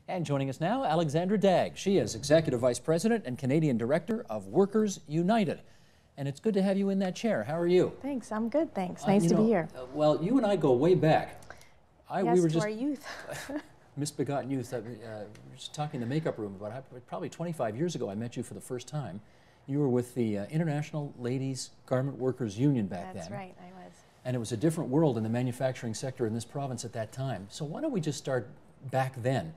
And joining us now, Alexandra Dagg. She is Executive Vice President and Canadian Director of Workers United. And it's good to have you in that chair. How are you? Thanks, I'm good, thanks. Nice to be here. Well, you and I go way back. Yes, we were to just our youth. misbegotten youth. We were just talking in the makeup room about probably 25 years ago I met you for the first time. You were with the International Ladies Garment Workers Union back then. That's right, I was. And it was a different world in the manufacturing sector in this province at that time. So why don't we just start back then?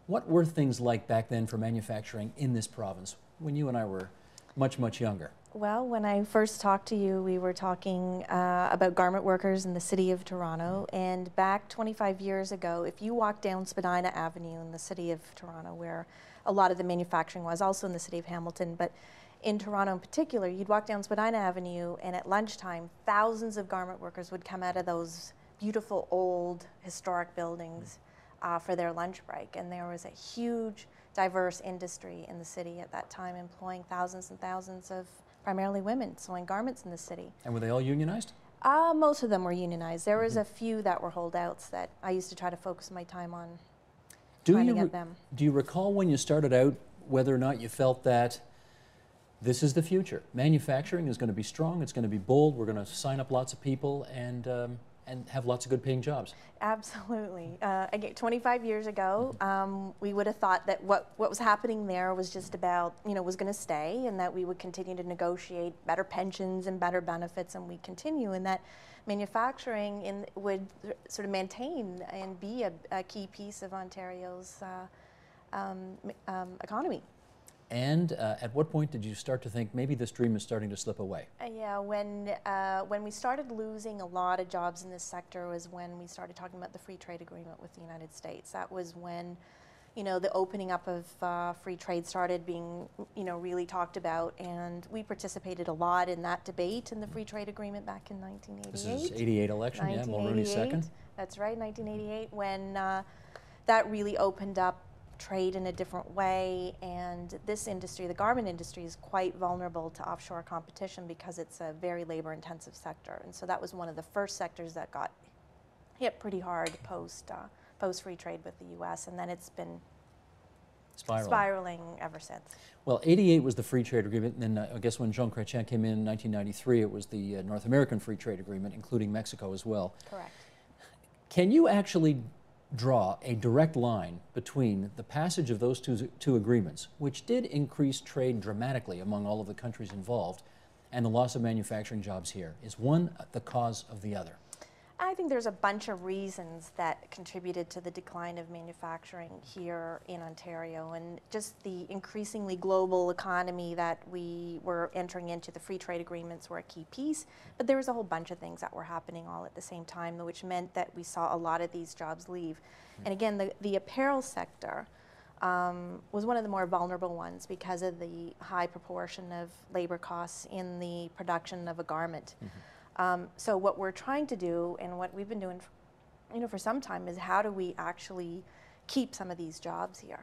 What were things like back then for manufacturing in this province when you and I were much, much younger? Well, when I first talked to you, we were talking about garment workers in the city of Toronto. And back 25 years ago, if you walked down Spadina Avenue in the city of Toronto, where a lot of the manufacturing was, also in the city of Hamilton, but in Toronto in particular, you'd walk down Spadina Avenue, and at lunchtime, thousands of garment workers would come out of those beautiful old historic buildings for their lunch break. And there was a huge, diverse industry in the city at that time, employing thousands and thousands of primarily women sewing garments in the city. And were they all unionized? Most of them were unionized. There was a few that were holdouts that I used to try to focus my time on trying to get them. Do you recall when you started out whether or not you felt that this is the future? Manufacturing is going to be strong, it's going to be bold, we're going to sign up lots of people and have lots of good paying jobs. Absolutely. Again, 25 years ago, we would have thought that what was happening there was just about, was going to stay, and that we would continue to negotiate better pensions and better benefits, and we continue, and that manufacturing would sort of maintain and be a key piece of Ontario's economy. And at what point did you start to think maybe this dream is starting to slip away? Yeah, when we started losing a lot of jobs in this sector was when we started talking about the free trade agreement with the United States. That was when, the opening up of free trade started being, really talked about, and we participated a lot in that debate in the free trade agreement back in 1988. This is '88 election, yeah, Mulroney second. That's right, 1988, when that really opened up trade in a different way, and this industry, the garment industry, is quite vulnerable to offshore competition because it's a very labor-intensive sector, and so that was one of the first sectors that got hit pretty hard post free trade with the U.S., and then it's been spiraling ever since. Well, '88 was the free trade agreement, and then I guess when Jean Chrétien came in 1993, it was the North American free trade agreement, including Mexico as well. Correct. Can you actually draw a direct line between the passage of those two agreements, which did increase trade dramatically among all of the countries involved, and the loss of manufacturing jobs here? Is one the cause of the other? I think there's a bunch of reasons that contributed to the decline of manufacturing here in Ontario, and just the increasingly global economy that we were entering into. The free trade agreements were a key piece, but there was a whole bunch of things that were happening all at the same time, which meant that we saw a lot of these jobs leave. And again, the apparel sector was one of the more vulnerable ones because of the high proportion of labor costs in the production of a garment. So what we're trying to do, and what we've been doing, for some time, is how do we actually keep some of these jobs here?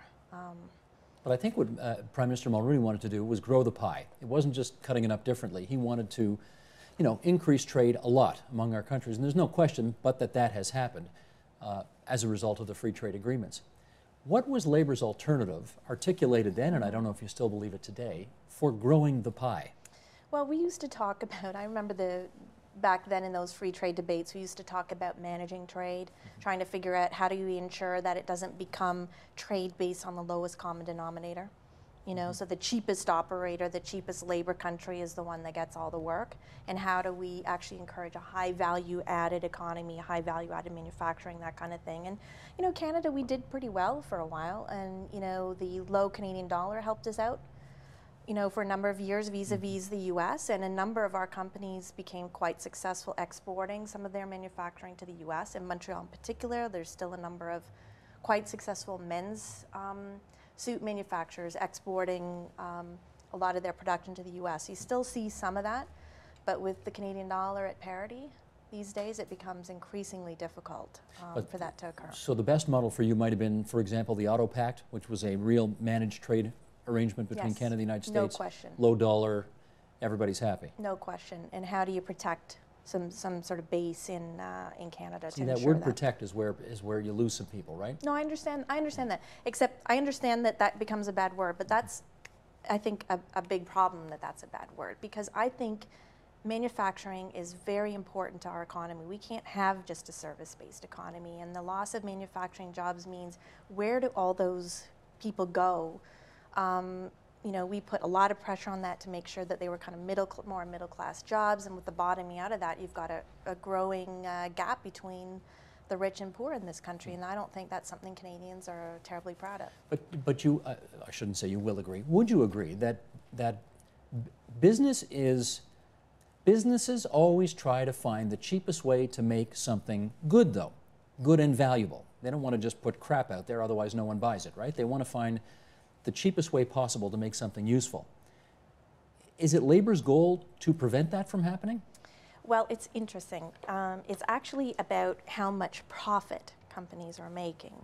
But I think what Prime Minister Mulroney wanted to do was grow the pie. It wasn't just cutting it up differently. He wanted to, increase trade a lot among our countries, and there's no question but that has happened as a result of the free trade agreements. What was Labor's alternative, articulated then, and I don't know if you still believe it today, for growing the pie? Well, we used to talk about, I remember back then in those free trade debates, we used to talk about managing trade, trying to figure out how do we ensure that it doesn't become trade based on the lowest common denominator. So the cheapest operator, the cheapest labor country is the one that gets all the work, and how do we actually encourage a high value added economy, high value added manufacturing, that kind of thing. And Canada, we did pretty well for a while, and the low Canadian dollar helped us out for a number of years vis-a-vis the U.S., and a number of our companies became quite successful exporting some of their manufacturing to the U.S. In Montreal in particular, there's still a number of quite successful men's suit manufacturers exporting a lot of their production to the U.S. You still see some of that, but with the Canadian dollar at parity these days, it becomes increasingly difficult for that to occur. So the best model for you might have been, for example, the Auto Pact, which was a real managed trade arrangement between Canada and the United States. No question. Low dollar, everybody's happy. No question. And how do you protect some sort of base in Canada. See, to that ensure word protect is where you lose some people, right? No, I understand that. Except I understand that that becomes a bad word, but that's, I think, a big problem that that's a bad word, because I think manufacturing is very important to our economy. We can't have just a service-based economy, and the loss of manufacturing jobs means, where do all those people go? You know, we put a lot of pressure on that to make sure that they were kind of more middle-class jobs, and with the bottoming out of that, you've got a growing gap between the rich and poor in this country, and I don't think that's something Canadians are terribly proud of. But you, I shouldn't say you will agree. Would you agree that businesses always try to find the cheapest way to make something good, though, good and valuable? They don't want to just put crap out there, otherwise no one buys it, right? They want to find the cheapest way possible to make something useful. Is it Labor's goal to prevent that from happening? Well, it's interesting. It's actually about how much profit companies are making.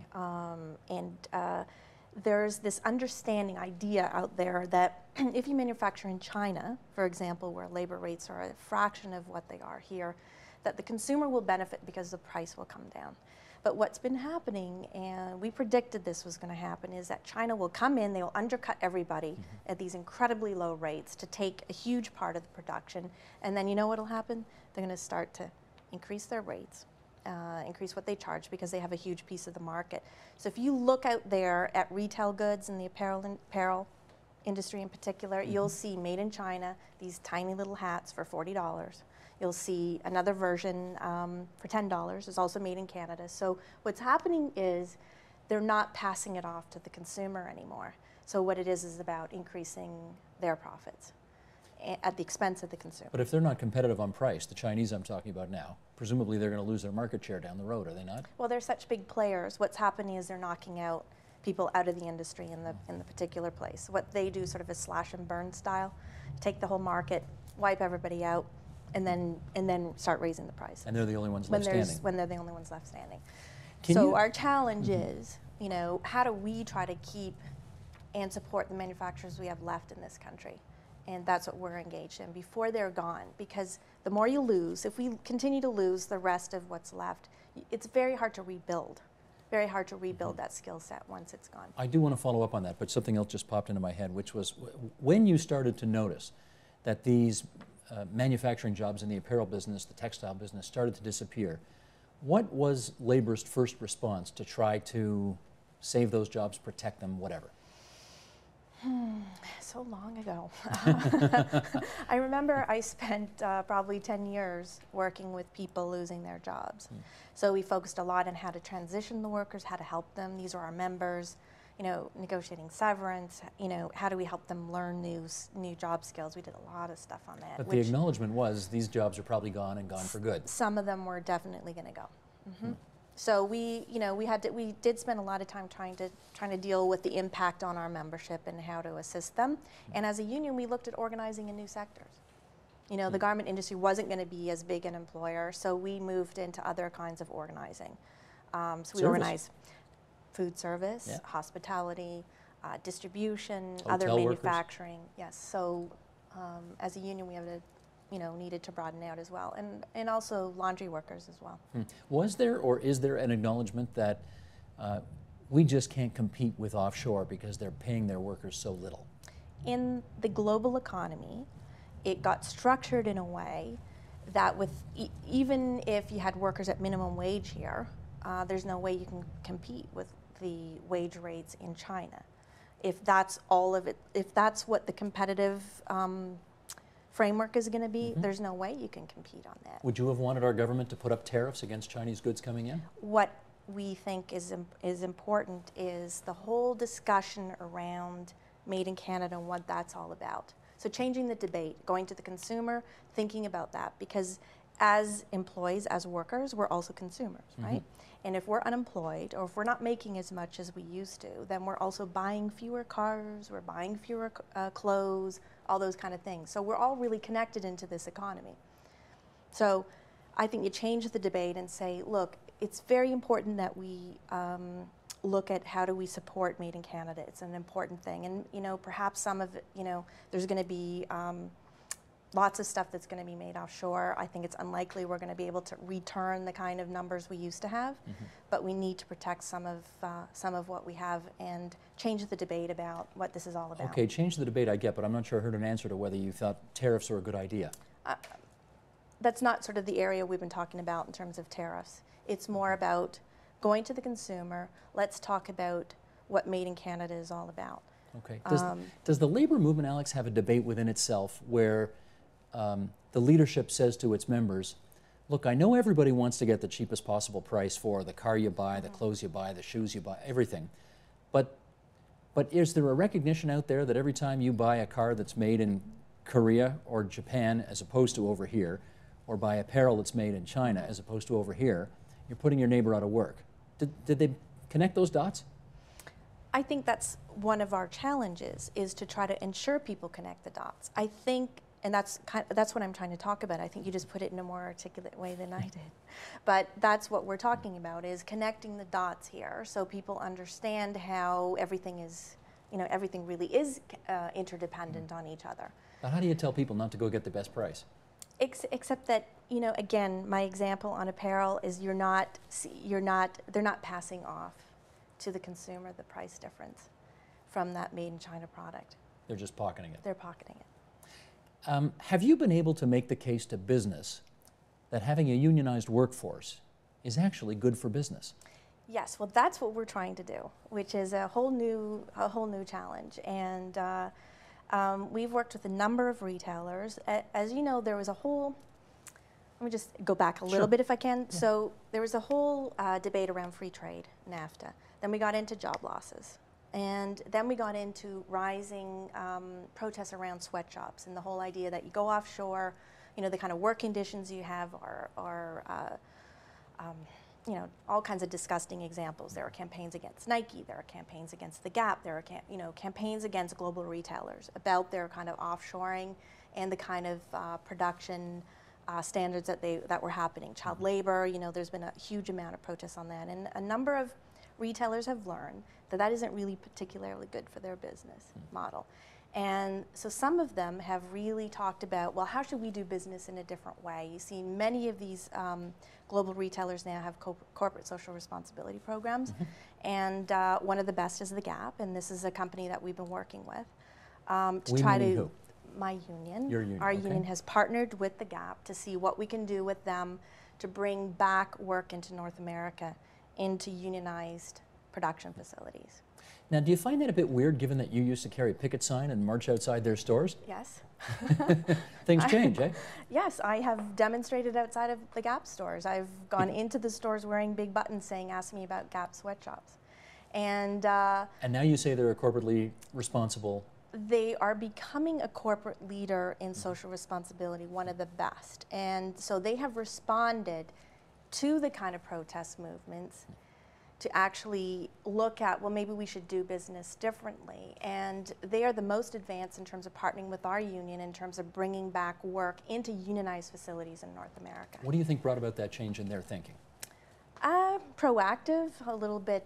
There's this understanding idea out there that if you manufacture in China, for example, where labor rates are a fraction of what they are here, that the consumer will benefit because the price will come down. But what's been happening, and we predicted this was going to happen, is that China will come in, they will undercut everybody at these incredibly low rates to take a huge part of the production, and then you know what will happen? They're going to start to increase their rates, increase what they charge, because they have a huge piece of the market. So if you look out there at retail goods and the apparel industry in particular, you'll see made in China, these tiny little hats for $40. You'll see another version for $10. It's also made in Canada. So what's happening is they're not passing it off to the consumer anymore. So what it is about increasing their profits at the expense of the consumer. But if they're not competitive on price, the Chinese I'm talking about now, presumably they're going to lose their market share down the road, are they not? Well, they're such big players. What's happening is they're knocking out people out of the industry in the particular place. What they do, sort of a slash and burn style, take the whole market, wipe everybody out, and then start raising the price. And they're the only ones left standing. When they're the only ones left standing. So our challenge is, you know, how do we try to keep and support the manufacturers we have left in this country? And that's what we're engaged in before they're gone. Because the more you lose, if we continue to lose the rest of what's left, it's very hard to rebuild. Very hard to rebuild that skill set once it's gone. I do want to follow up on that, but something else just popped into my head, which was when you started to notice that these manufacturing jobs in the apparel business, the textile business, started to disappear, what was Labor's first response to try to save those jobs, protect them, whatever? So long ago. I remember I spent probably 10 years working with people losing their jobs. So we focused a lot on how to transition the workers, how to help them. These are our members. You know, negotiating severance, you know, how do we help them learn new job skills? We did a lot of stuff on that. But the acknowledgement was these jobs are probably gone and gone for good. Some of them were definitely going to go. So we did spend a lot of time trying to deal with the impact on our membership and how to assist them. And as a union, we looked at organizing in new sectors. You know, the garment industry wasn't going to be as big an employer, so we moved into other kinds of organizing. So we organized food service, hospitality, distribution, Hotel other manufacturing. Workers. Yes. So as a union, we have needed to broaden out as well, and also laundry workers as well. Was there or is there an acknowledgement that we just can't compete with offshore because they're paying their workers so little? In the global economy, it got structured in a way that even if you had workers at minimum wage here, there's no way you can compete with the wage rates in China. If that's all of it, if that's what the competitive framework is going to be, there's no way you can compete on that. Would you have wanted our government to put up tariffs against Chinese goods coming in? What we think is important is the whole discussion around Made in Canada and what that's all about. So changing the debate, going to the consumer, thinking about that, because as employees, as workers, we're also consumers, right? And if we're unemployed or if we're not making as much as we used to, then we're also buying fewer cars, we're buying fewer clothes, all those kind of things. So we're all really connected into this economy. So I think you change the debate and say, look, it's very important that we look at how do we support Made in Canada. It's an important thing. And, you know, perhaps some of it, you know, there's going to be lots of stuff that's going to be made offshore. I think it's unlikely we're going to be able to return the kind of numbers we used to have, but we need to protect some of what we have and change the debate about what this is all about. Okay, change the debate I get, but I'm not sure I heard an answer to whether you thought tariffs were a good idea. That's not sort of the area we've been talking about in terms of tariffs. It's more about going to the consumer. Let's talk about what Made in Canada is all about. Okay. Does the labor movement, Alex, have a debate within itself where the leadership says to its members, look, I know everybody wants to get the cheapest possible price for the car you buy, the clothes you buy, the shoes you buy, everything. But is there a recognition out there that every time you buy a car that's made in Korea or Japan as opposed to over here, or buy apparel that's made in China as opposed to over here, you're putting your neighbor out of work? Did they connect those dots? I think that's one of our challenges, is to try to ensure people connect the dots. I think, and that's what I'm trying to talk about. I think you just put it in a more articulate way than I did. But that's what we're talking about, is connecting the dots here so people understand how everything is, everything really is interdependent on each other. But how do you tell people not to go get the best price? Except that, again, my example on apparel is they're not passing off to the consumer the price difference from that made in China product. They're just pocketing it. They're pocketing it. Have you been able to make the case to business that having a unionized workforce is actually good for business? Yes, well, that's what we're trying to do, which is a whole new challenge. And we've worked with a number of retailers. As you know, there was a whole, let me just go back a little bit if I can. Yeah. So there was a whole debate around free trade, NAFTA. Then we got into job losses. And then we got into rising protests around sweatshops and the whole idea that you go offshore, the kind of work conditions you have are all kinds of disgusting examples. There are campaigns against Nike, there are campaigns against the Gap, there are campaigns against global retailers about their kind of offshoring and the kind of production standards that were happening. Child labor, there's been a huge amount of protests on that, and a number of retailers have learned that isn't really particularly good for their business model. And so some of them have really talked about, well, how should we do business in a different way? You see many of these global retailers now have corporate social responsibility programs, and one of the best is the Gap, and this is a company that we've been working with to try to... Who? My union. Your union. Our union has partnered with the Gap to see what we can do with them to bring back work into North America, into unionized production facilities. Now, do you find that a bit weird, given that you used to carry a picket sign and march outside their stores? Yes. Things change, eh? Yes, I have demonstrated outside of the Gap stores. I've gone into the stores wearing big buttons saying, ask me about Gap sweatshops. And now you say they're a corporately responsible... They are becoming a corporate leader in social responsibility, one of the best. And so they have responded to the kind of protest movements to actually look at, well, maybe we should do business differently. And they are the most advanced in terms of partnering with our union in terms of bringing back work into unionized facilities in North America. What do you think brought about that change in their thinking? Proactive, a little bit.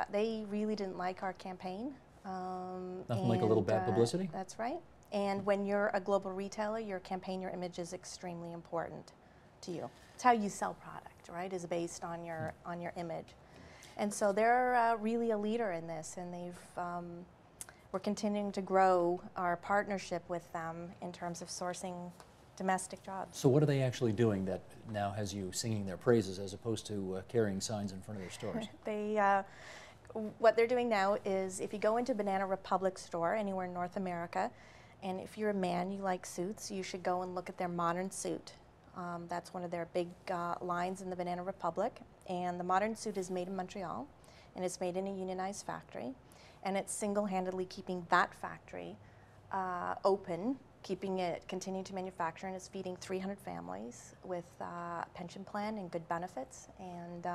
They really didn't like our campaign. Nothing like a little bad publicity? That's right. And when you're a global retailer, your campaign, your image is extremely important to you. It's how you sell product, right, is based on your image. And so they're really a leader in this, and we're continuing to grow our partnership with them in terms of sourcing domestic jobs. So what are they actually doing that now has you singing their praises as opposed to carrying signs in front of their stores? What they're doing now is, if you go into Banana Republic store anywhere in North America, and if you're a man, you like suits, you should go and look at their modern suit. That's one of their big lines in the Banana Republic. And the modern suit is made in Montreal, and it's made in a unionized factory. And it's single-handedly keeping that factory open, keeping it, continuing to manufacture, and it's feeding 300 families with a pension plan and good benefits. And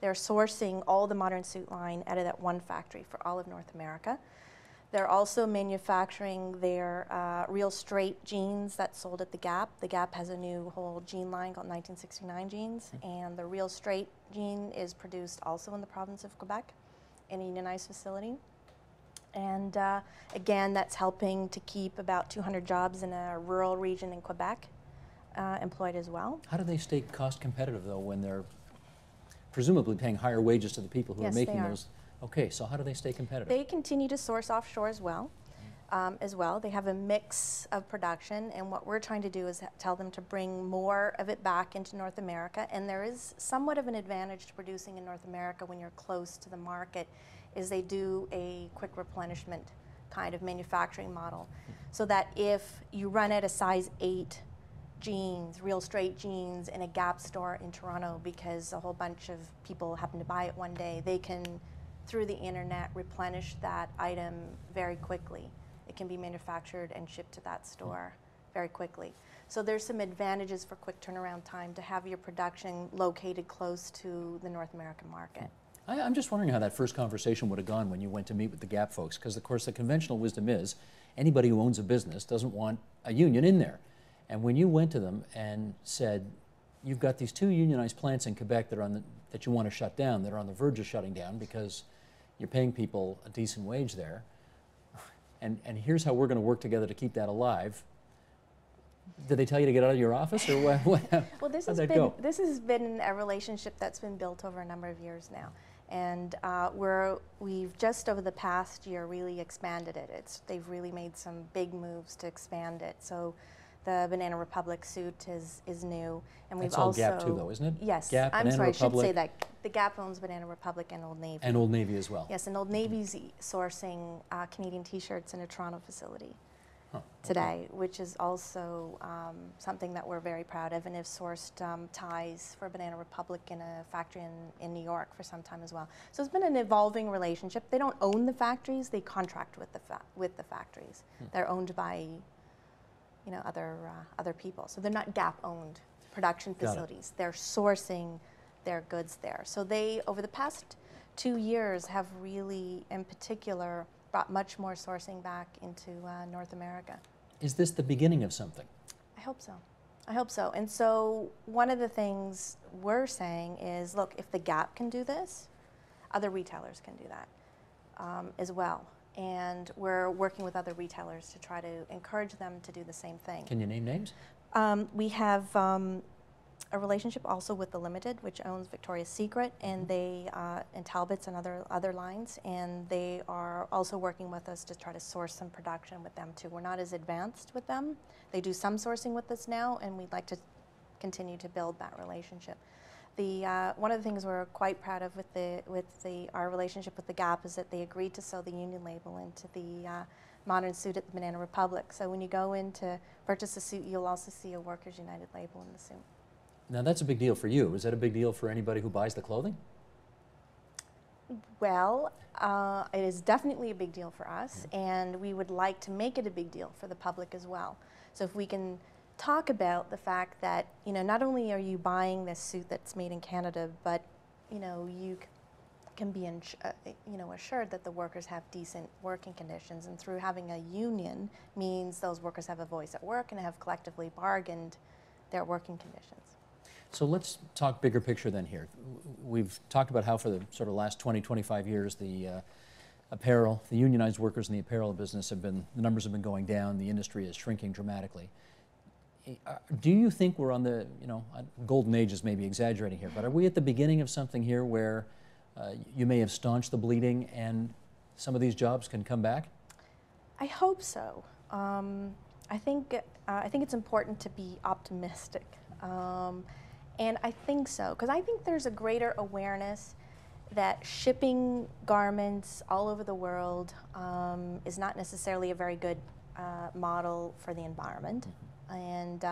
they're sourcing all the modern suit line out of that one factory for all of North America. They're also manufacturing their real straight jeans that's sold at the Gap. The Gap has a new whole jean line called 1969 jeans, and the real straight jean is produced also in the province of Quebec in a unionized facility. And again, that's helping to keep about 200 jobs in a rural region in Quebec employed as well. How do they stay cost competitive, though, when they're presumably paying higher wages to the people who are making those? Okay, so how do they stay competitive? They continue to source offshore as well. They have a mix of production, and what we're trying to do is tell them to bring more of it back into North America. And there is somewhat of an advantage to producing in North America when you're close to the market, is they do a quick replenishment kind of manufacturing model, so that if you run out of size 8 jeans, real straight jeans, in a Gap store in Toronto because a whole bunch of people happen to buy it one day, they can, through the internet, replenish that item very quickly. It can be manufactured and shipped to that store very quickly. So there's some advantages for quick turnaround time to have your production located close to the North American market. I'm just wondering how that first conversation would have gone when you went to meet with the Gap folks, because of course the conventional wisdom is anybody who owns a business doesn't want a union in there. And when you went to them and said, you've got these 2 unionized plants in Quebec that, that you want to shut down, that are on the verge of shutting down because you're paying people a decent wage there, and here's how we're going to work together to keep that alive. Did they tell you to get out of your office, or what? Well, this has been a relationship that's been built over a number of years now, and we've just over the past year really expanded it. They've really made some big moves to expand it. So the Banana Republic suit is new, and we've also Gap too, though, isn't it? Yes. Gap, I'm Banana sorry, Republic. I should say that the Gap owns Banana Republic and Old Navy. And Old Navy as well. Yes, and Old Navy's Canadian Canadian T-shirts in a Toronto facility today, which is also something that we're very proud of, and have sourced ties for Banana Republic in a factory in New York for some time as well. So it's been an evolving relationship. They don't own the factories; they contract with the factories. They're owned by other people. So they're not Gap-owned production facilities. They're sourcing their goods there. So they, over the past 2 years, have really, in particular, brought much more sourcing back into North America. Is this the beginning of something? I hope so. I hope so. And so one of the things we're saying is, look, if the Gap can do this, other retailers can do that as well. And we're working with other retailers to try to encourage them to do the same thing. Can you name names? We have a relationship also with the Limited, which owns Victoria's Secret, and they and Talbot's and other lines, and they are also working with us to try to source some production with them too. We're not as advanced with them. They do some sourcing with us now, and we'd like to continue to build that relationship. One of the things we're quite proud of with our relationship with the Gap is that they agreed to sew the union label into the modern suit at the Banana Republic. So when you go in to purchase a suit, you'll also see a Workers United label in the suit. Now that's a big deal for you. Is that a big deal for anybody who buys the clothing? Well, it is definitely a big deal for us, and we would like to make it a big deal for the public as well. So if we can talk about the fact that, not only are you buying this suit that's made in Canada, but, you can be assured that the workers have decent working conditions, and through having a union means those workers have a voice at work and have collectively bargained their working conditions. So let's talk bigger picture then here. We've talked about how for the sort of last 20, 25 years, the unionized workers in the apparel business the numbers have been going down, the industry is shrinking dramatically. Do you think we're on the, golden age is maybe exaggerating here, but are we at the beginning of something here where you may have staunched the bleeding and some of these jobs can come back? I hope so. I think it's important to be optimistic. And I think so, because I think there's a greater awareness that shipping garments all over the world is not necessarily a very good model for the environment. And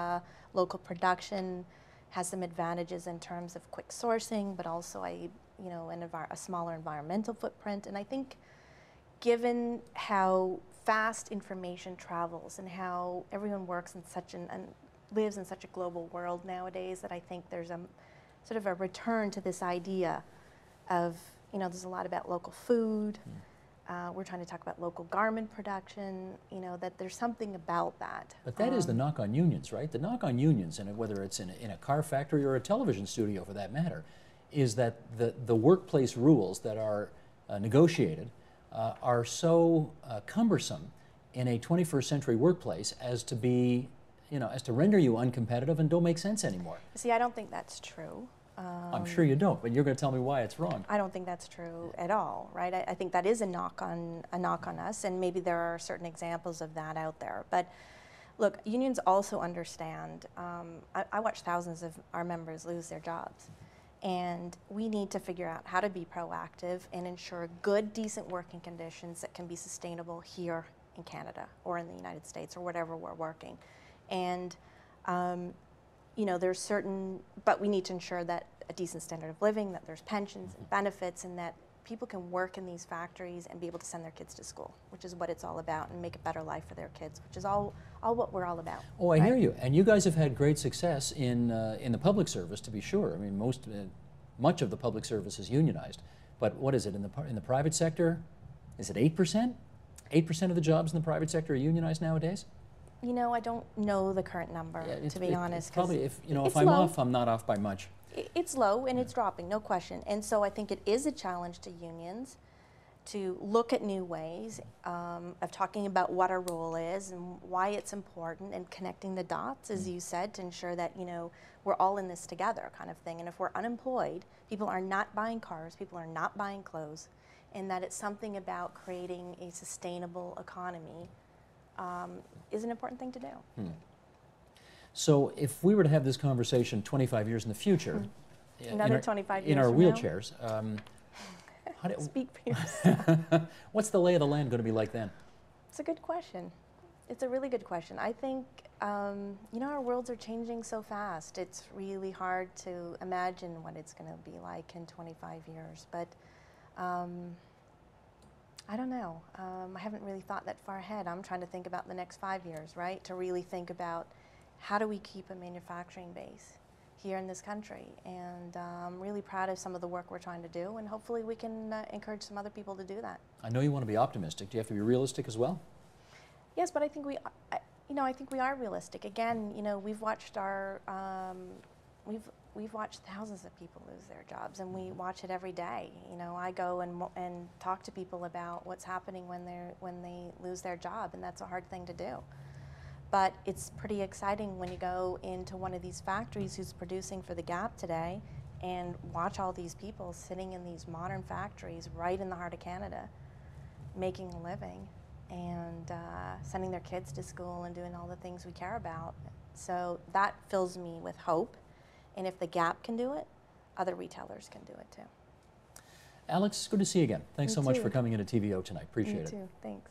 local production has some advantages in terms of quick sourcing, but also a smaller environmental footprint. And I think given how fast information travels and how everyone works in lives in such a global world nowadays, that I think there's a sort of a return to this idea of, there's a lot about local food. We're trying to talk about local garment production, that there's something about that. But that is the knock on unions, right? The knock on unions, and whether it's in a car factory or a television studio for that matter, is that the workplace rules that are negotiated are so cumbersome in a 21st century workplace as to be, as to render you uncompetitive and don't make sense anymore. See, I don't think that's true. I'm sure you don't, but you're going to tell me why it's wrong. I don't think that's true at all, right? I think that is a knock on us, and maybe there are certain examples of that out there. But look, unions also understand. I watch thousands of our members lose their jobs, and we need to figure out how to be proactive and ensure good, decent working conditions that can be sustainable here in Canada or in the United States or whatever we're working. And there's certain, but we need to ensure that a decent standard of living, that there's pensions and benefits, and that people can work in these factories and be able to send their kids to school, which is what it's all about, and make a better life for their kids, which is all what we're all about. Oh, I hear you. And you guys have had great success in the public service, to be sure. I mean, much of the public service is unionized. But what is it in the private sector? Is it 8%? 8% of the jobs in the private sector are unionized nowadays? I don't know the current number, to be honest. Probably, if I'm off, I'm not off by much. It's low and it's dropping, no question. And so I think it is a challenge to unions to look at new ways of talking about what our role is and why it's important, and connecting the dots, as you said, to ensure that, we're all in this together kind of thing. And if we're unemployed, people are not buying cars, people are not buying clothes, and that it's something about creating a sustainable economy is an important thing to do. So if we were to have this conversation 25 years in the future, another 25 years in our from wheelchairs, speak for yourself. What's the lay of the land going to be like then? It's a good question. It's a really good question. I think, our worlds are changing so fast. It's really hard to imagine what it's going to be like in 25 years. But I don't know. I haven't really thought that far ahead. I'm trying to think about the next 5 years, right? To really think about how do we keep a manufacturing base here in this country. And I'm really proud of some of the work we're trying to do, and hopefully we can encourage some other people to do that. I know you want to be optimistic. Do you have to be realistic as well? Yes, but I think I think we are realistic. Again, we've watched we've watched thousands of people lose their jobs, and we watch it every day. I go and talk to people about what's happening when they lose their job, and that's a hard thing to do. But it's pretty exciting when you go into one of these factories who's producing for the Gap today and watch all these people sitting in these modern factories right in the heart of Canada, making a living and sending their kids to school and doing all the things we care about. So that fills me with hope. And if the Gap can do it, other retailers can do it too. Alex, good to see you again. Thanks Me so much too. for coming into TVO tonight. Appreciate it. Me too. Thanks.